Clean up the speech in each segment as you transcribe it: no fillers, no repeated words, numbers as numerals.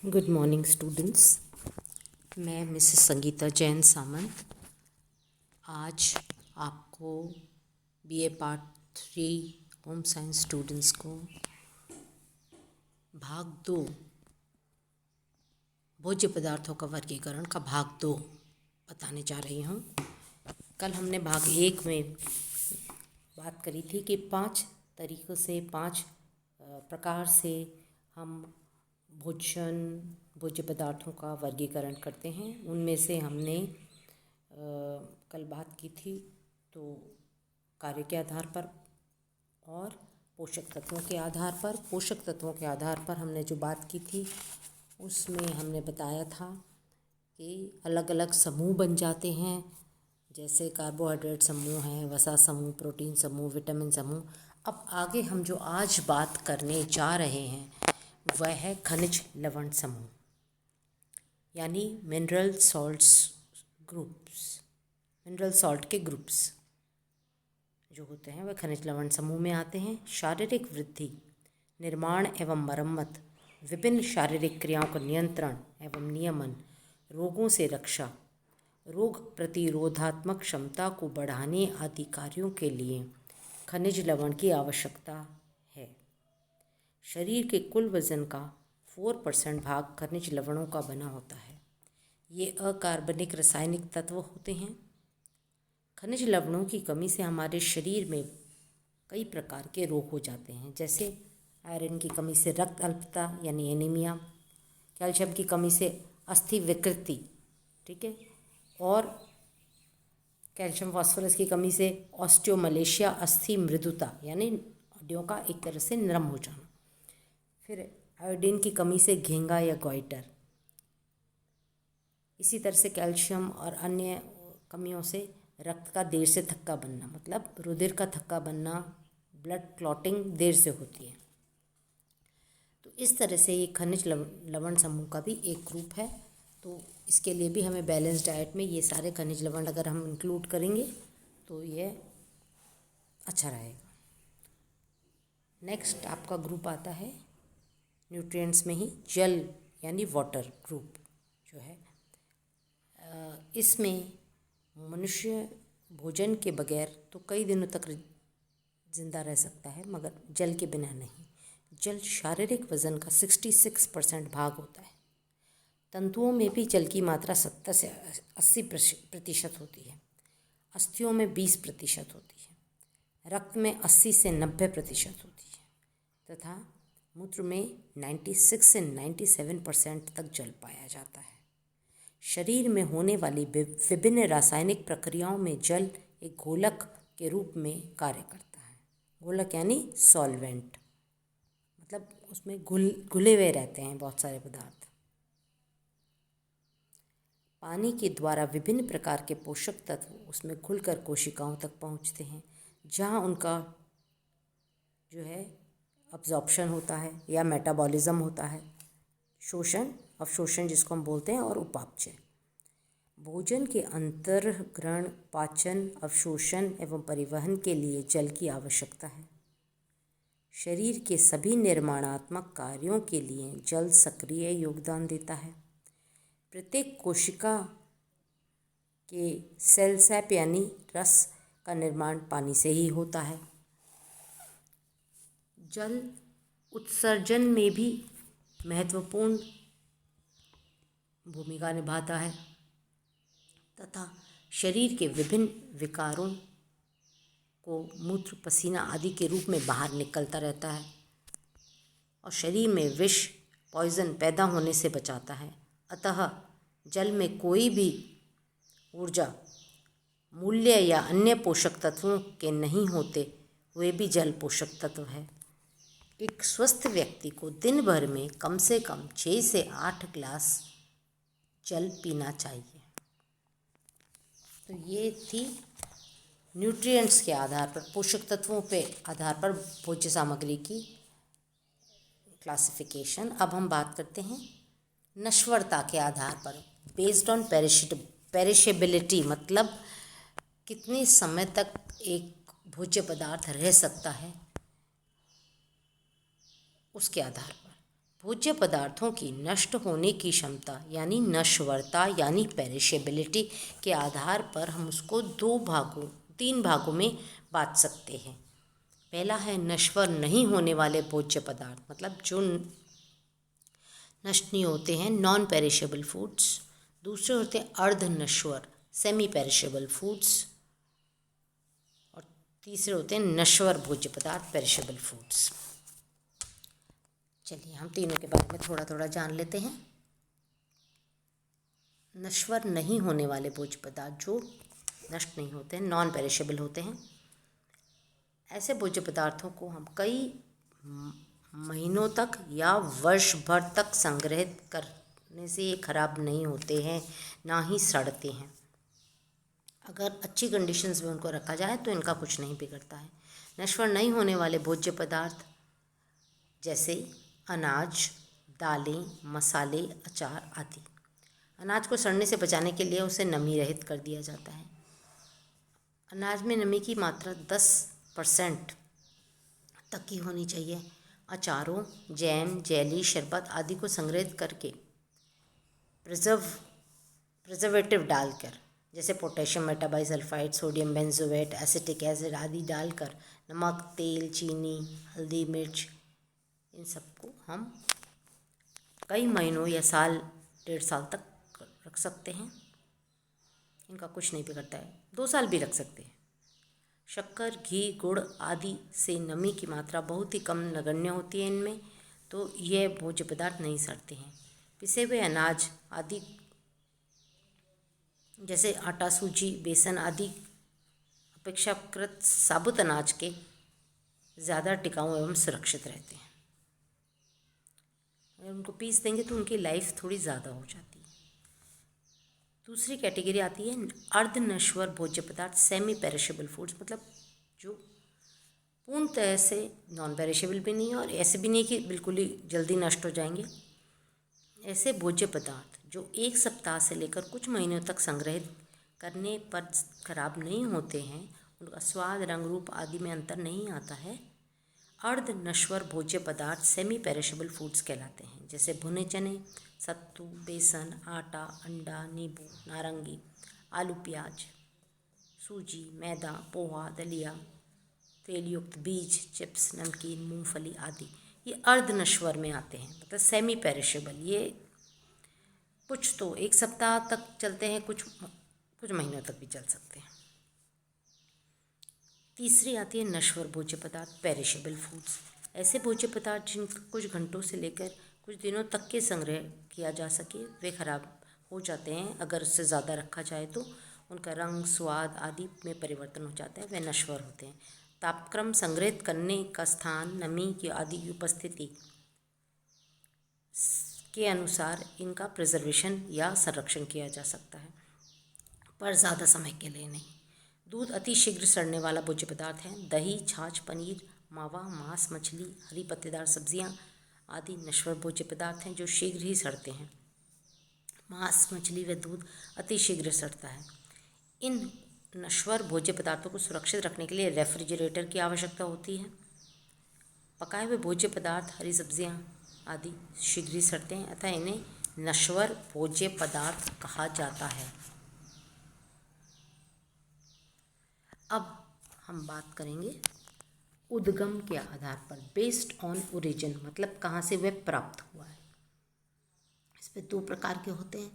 Good morning students. मैं Mrs Sangeeta Jain सामंत आज आपको BA part 3 home science students को भाग 2 भोज्य पदार्थों का वर्गीकरण का भाग 2 बताने जा रही हूँ। कल हमने भाग 1 में बात करी थी कि 5 तरीक़ों से 5 प्रकार से हम भोज्य पदार्थों का वर्गीकरण करते हैं। उनमें से हमने कल बात की थी तो कार्य के आधार पर और पोषक तत्वों के आधार पर हमने जो बात की थी उसमें हमने बताया था कि अलग अलग समूह बन जाते हैं, जैसे कार्बोहाइड्रेट समूह है, वसा समूह, प्रोटीन समूह, विटामिन समूह। अब आगे हम जो आज बात करने जा रहे हैं वह है खनिज लवण समूह, यानी मिनरल सॉल्ट के ग्रुप्स जो होते हैं वह खनिज लवण समूह में आते हैं। शारीरिक वृद्धि, निर्माण एवं मरम्मत, विभिन्न शारीरिक क्रियाओं का नियंत्रण एवं नियमन, रोगों से रक्षा, रोग प्रतिरोधात्मक क्षमता को बढ़ाने आदि कार्यों के लिए खनिज लवण की आवश्यकता है। शरीर के कुल वजन का 4% भाग खनिज लवणों का बना होता है। ये अकार्बनिक रासायनिक तत्व होते हैं। खनिज लवणों की कमी से हमारे शरीर में कई प्रकार के रोग हो जाते हैं, जैसे आयरन की कमी से रक्त अल्पता यानी एनीमिया, कैल्शियम की कमी से अस्थि विकृति, ठीक है, और कैल्शियम फास्फोरस की कमी से ऑस्टियोमलेशिया, अस्थि मृदुता यानी हड्डियों का एक तरह से नरम हो जाना। फिर आयोडीन की कमी से घेंगा या गॉइटर। इसी तरह से कैल्शियम और अन्य कमियों से रक्त का देर से थक्का बनना, मतलब रुधिर का थक्का बनना, ब्लड क्लॉटिंग देर से होती है। तो इस तरह से ये खनिज लवण समूह का भी एक ग्रुप है। तो इसके लिए भी हमें बैलेंस डाइट में ये सारे खनिज लवण अगर हम इंक्लूड करेंगे तो ये अच्छा रहेगा। नेक्स्ट आपका ग्रुप आता है न्यूट्रिएंट्स में ही जल यानी वाटर ग्रुप जो है। इसमें मनुष्य भोजन के बगैर तो कई दिनों तक जिंदा रह सकता है, मगर जल के बिना नहीं। जल शारीरिक वजन का 66% भाग होता है। तंतुओं में भी जल की मात्रा 70 से 80% होती है। अस्थियों में 20% होती है। रक्त में 80 से 90% होती है तथा मूत्र में 96 से 97% तक जल पाया जाता है। शरीर में होने वाली विभिन्न रासायनिक प्रक्रियाओं में जल एक घोलक के रूप में कार्य करता है। घोलक यानी सॉल्वेंट, मतलब उसमें घुले हुए रहते हैं बहुत सारे पदार्थ। पानी के द्वारा विभिन्न प्रकार के पोषक तत्व उसमें घुलकर कोशिकाओं तक पहुंचते हैं, जहां उनका जो है अब्जॉर्प्शन होता है या मेटाबॉलिज्म होता है, शोषण, अवशोषण जिसको हम बोलते हैं, और उपापचय। भोजन के अंतर्ग्रहण, पाचन, अवशोषण एवं परिवहन के लिए जल की आवश्यकता है। शरीर के सभी निर्माणात्मक कार्यों के लिए जल सक्रिय योगदान देता है। प्रत्येक कोशिका के सेल सैप यानी रस का निर्माण पानी से ही होता है। जल उत्सर्जन में भी महत्वपूर्ण भूमिका निभाता है तथा शरीर के विभिन्न विकारों को मूत्र, पसीना आदि के रूप में बाहर निकलता रहता है और शरीर में विष, पॉइजन पैदा होने से बचाता है। अतः जल में कोई भी ऊर्जा, मूल्य या अन्य पोषक तत्वों के नहीं होते हुए भी जल पोषक तत्व है। एक स्वस्थ व्यक्ति को दिन भर में कम से कम 6 से 8 ग्लास जल पीना चाहिए। तो ये थी न्यूट्रिएंट्स के आधार पर, पोषक तत्वों के आधार पर भोज्य सामग्री की क्लासिफिकेशन। अब हम बात करते हैं नश्वरता के आधार पर, बेस्ड ऑन पेरिशेबिलिटी, मतलब कितने समय तक एक भोज्य पदार्थ रह सकता है उसके आधार पर। भोज्य पदार्थों की नष्ट होने की क्षमता यानी नश्वरता यानी पेरिशेबिलिटी के आधार पर हम उसको तीन भागों में बांट सकते हैं। पहला है नश्वर नहीं होने वाले भोज्य पदार्थ, मतलब जो नष्ट नहीं होते हैं, नॉन पेरिशेबल फूड्स। दूसरे होते हैं अर्ध नश्वर सेमी पेरिशेबल फूड्स, और तीसरे होते हैं नश्वर भोज्य पदार्थ पेरिशेबल फूड्स। चलिए हम तीनों के बारे में थोड़ा थोड़ा जान लेते हैं। नश्वर नहीं होने वाले भोज्य पदार्थ जो नष्ट नहीं होते हैं, नॉन पेरिशेबल होते हैं, ऐसे भोज्य पदार्थों को हम कई महीनों तक या वर्ष भर तक संग्रहित करने से ये खराब नहीं होते हैं, ना ही सड़ते हैं। अगर अच्छी कंडीशंस में उनको रखा जाए तो इनका कुछ नहीं बिगड़ता है। नश्वर नहीं होने वाले भोज्य पदार्थ जैसे अनाज, दालें, मसाले, अचार आदि। अनाज को सड़ने से बचाने के लिए उसे नमी रहित कर दिया जाता है। अनाज में नमी की मात्रा 10% तक की होनी चाहिए। अचारों, जैम, जेली, शरबत आदि को संग्रहित करके प्रिजर्वेटिव डालकर, जैसे potassium metabisulphite, sodium benzoate, acetic acid आदि डालकर, नमक, तेल, चीनी, हल्दी, मिर्च, इन सबको हम कई महीनों या साल, 1.5 साल तक रख सकते हैं। इनका कुछ नहीं बिगड़ता है, 2 साल भी रख सकते हैं। शक्कर, घी, गुड़ आदि से नमी की मात्रा बहुत ही कम नगण्य होती है इनमें, तो ये भोज्य पदार्थ नहीं सड़ते हैं। पिसे हुए अनाज आदि जैसे आटा, सूजी, बेसन आदि अपेक्षाकृत साबुत अनाज के ज़्यादा टिकाऊ एवं सुरक्षित रहते हैं। अगर उनको पीस देंगे तो उनकी लाइफ थोड़ी ज़्यादा हो जाती है। दूसरी कैटेगरी आती है अर्धनश्वर भोज्य पदार्थ सेमी पेरिशेबल फूड्स, मतलब जो पूर्ण तरह से नॉन पेरिशेबल भी नहीं है और ऐसे भी नहीं कि बिल्कुल ही जल्दी नष्ट हो जाएंगे। ऐसे भोज्य पदार्थ जो 1 सप्ताह से लेकर कुछ महीनों तक संग्रहित करने पर खराब नहीं होते हैं, उनका स्वाद, रंग, रूप आदि में अंतर नहीं आता है, अर्ध नश्वर भोज्य पदार्थ सेमी पेरिशेबल फूड्स कहलाते हैं। जैसे भुने चने, सत्तू, बेसन, आटा, अंडा, नींबू, नारंगी, आलू, प्याज, सूजी, मैदा, पोहा, दलिया, तेलयुक्त बीज, चिप्स, नमकीन, मूंगफली आदि ये अर्ध नश्वर में आते हैं, मतलब सेमी पेरिशेबल। ये कुछ तो 1 सप्ताह तक चलते हैं, कुछ महीनों तक भी चल सकते हैं। तीसरी आती है नश्वर भोज्य पदार्थ पेरिशेबल फूड्स। ऐसे भोज्य पदार्थ जिनको कुछ घंटों से लेकर कुछ दिनों तक के संग्रह किया जा सके, वे खराब हो जाते हैं। अगर उससे ज़्यादा रखा जाए तो उनका रंग, स्वाद आदि में परिवर्तन हो जाता है, वे नश्वर होते हैं। तापक्रम, संग्रहित करने का स्थान, नमी की आदि की उपस्थिति के अनुसार इनका प्रिजर्वेशन या संरक्षण किया जा सकता है, पर ज़्यादा समय के लिए नहीं। दूध अति शीघ्र सड़ने वाला भोज्य पदार्थ है। दही, छाछ, पनीर, मावा, मांस, मछली, हरी पत्तेदार सब्जियां आदि नश्वर भोज्य पदार्थ हैं जो शीघ्र ही सड़ते हैं। मांस, मछली व दूध अति शीघ्र सड़ता है। इन नश्वर भोज्य पदार्थों को सुरक्षित रखने के लिए रेफ्रिजरेटर की आवश्यकता होती है। पकाए हुए भोज्य पदार्थ, हरी सब्जियां आदि शीघ्र ही सड़ते हैं, अतः इन्हें नश्वर भोज्य पदार्थ कहा जाता है। अब हम बात करेंगे उद्गम के आधार पर, बेस्ड ऑन ओरिजिन, मतलब कहाँ से वह प्राप्त हुआ है। इसमें 2 प्रकार के होते हैं,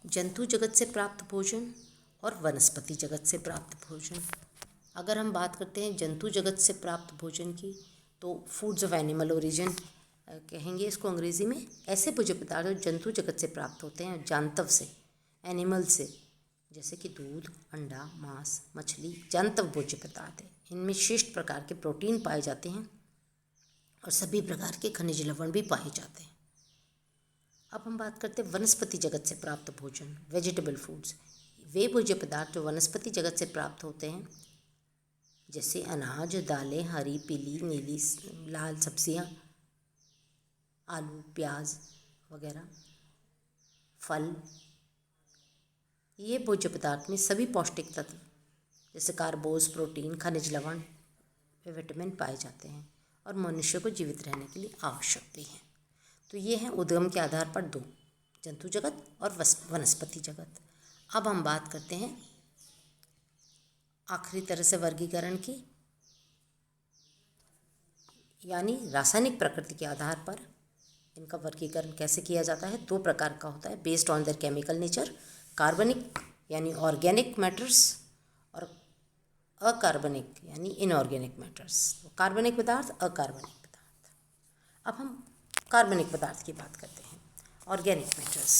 जंतु जगत से प्राप्त भोजन और वनस्पति जगत से प्राप्त भोजन। अगर हम बात करते हैं जंतु जगत से प्राप्त भोजन की, तो फूड्स ऑफ एनिमल ओरिजिन कहेंगे इसको अंग्रेज़ी में। ऐसे भोज्य पदार्थ जो जंतु जगत से प्राप्त होते हैं, जांतव से, एनिमल से, जैसे कि दूध, अंडा, मांस, मछली जांतव भोज्य पदार्थ है। इनमें श्रेष्ठ प्रकार के प्रोटीन पाए जाते हैं और सभी प्रकार के खनिज लवण भी पाए जाते हैं। अब हम बात करते हैं वनस्पति जगत से प्राप्त भोजन, वेजिटेबल फूड्स। वे भोज्य पदार्थ जो वनस्पति जगत से प्राप्त होते हैं, जैसे अनाज, दालें, हरी, पीली, नीली, लाल सब्जियां, आलू, प्याज वगैरह, फल। ये भोज्य पदार्थ में सभी पौष्टिक तत्व जैसे कार्बोस, प्रोटीन, खनिज लवण व विटामिन पाए जाते हैं और मनुष्य को जीवित रहने के लिए आवश्यक भी हैं। तो ये है उद्गम के आधार पर दो, जंतु जगत और वनस्पति जगत। अब हम बात करते हैं आखिरी तरह से वर्गीकरण की, यानी रासायनिक प्रकृति के आधार पर इनका वर्गीकरण कैसे किया जाता है। दो प्रकार का होता है, based on their chemical nature, कार्बनिक यानी ऑर्गेनिक मैटर्स और अकार्बनिक यानी इनऑर्गेनिक मैटर्स। कार्बनिक पदार्थ, अकार्बनिक पदार्थ। अब हम कार्बनिक पदार्थ की बात करते हैं। ऑर्गेनिक मैटर्स,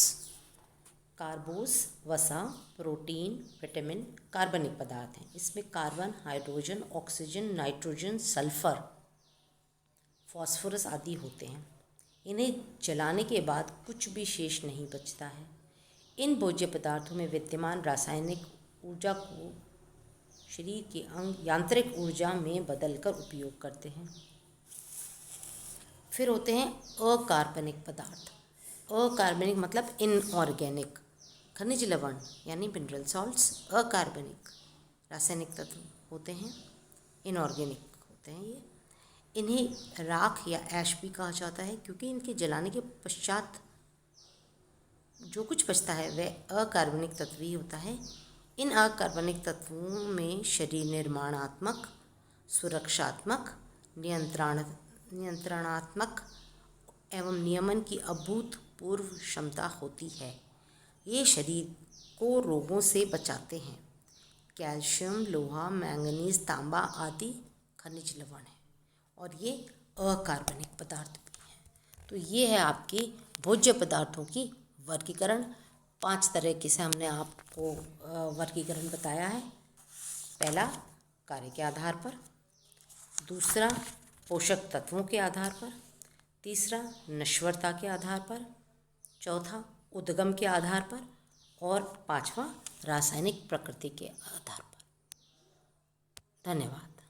कार्बोस, वसा, प्रोटीन, विटामिन कार्बनिक पदार्थ हैं। इसमें carbon, hydrogen, oxygen, nitrogen, sulphur, phosphorus आदि होते हैं। इन्हें जलाने के बाद कुछ भी शेष नहीं बचता है। इन भोज्य पदार्थों में विद्यमान रासायनिक ऊर्जा को शरीर के अंग यांत्रिक ऊर्जा में बदलकर उपयोग करते हैं। फिर होते हैं अकार्बनिक पदार्थ। अकार्बनिक मतलब इनऑर्गेनिक, खनिज लवण यानी मिनरल सॉल्ट्स अकार्बनिक रासायनिक तत्व होते हैं, इनऑर्गेनिक होते हैं ये। इन्हें राख या ऐश भी कहा जाता है, क्योंकि इनके जलाने के पश्चात जो कुछ बचता है वह अकार्बनिक तत्व ही होता है। इन अकार्बनिक तत्वों में शरीर निर्माणात्मक, सुरक्षात्मक, नियंत्रणात्मक एवं नियमन की अभूतपूर्व क्षमता होती है। ये शरीर को रोगों से बचाते हैं। कैल्शियम, लोहा, मैंगनीज, तांबा आदि खनिज लवण हैं और ये अकार्बनिक पदार्थ भी हैं। तो ये है आपकी भोज्य पदार्थों की वर्गीकरण। 5 तरह से हमने आपको वर्गीकरण बताया है। पहला कार्य के आधार पर, दूसरा पोषक तत्वों के आधार पर, तीसरा नश्वरता के आधार पर, चौथा उद्गम के आधार पर और पांचवा रासायनिक प्रकृति के आधार पर। धन्यवाद।